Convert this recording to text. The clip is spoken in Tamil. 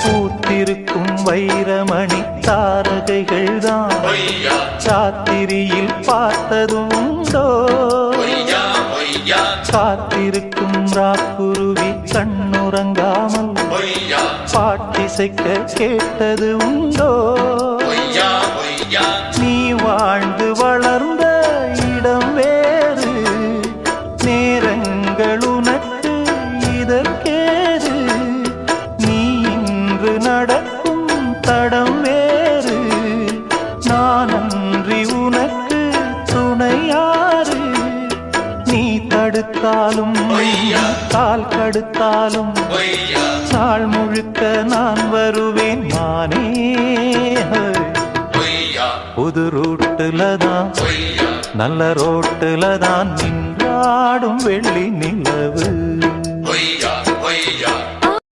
பூத்திருக்கும் வைரமணி தாரகைகள் தான் சாத்திரியில் பார்த்ததும் உண்டோ காத்திருக்கும் ராக்குருவி கண்ணுறங்காமல் பாட்டிசைக்க கேட்டது உண்டோ நீ வாழ்ந்து வளர்ந்த இடம் வேறு நேரங்கள் உனக்கு இதற்கேது நீ இன்று நடக்கும் தடம் வேறு நான் அன்றி உனக்கு துணையாறு நீ தடுத்தாலும் கால் கடுத்தாலும் நாள் முழுக்க நான் வருவேன் நானே புது ரூட்டுல தான் நல்ல ரோட்டுல தான் நின்றாடும் வெள்ளி நிலவு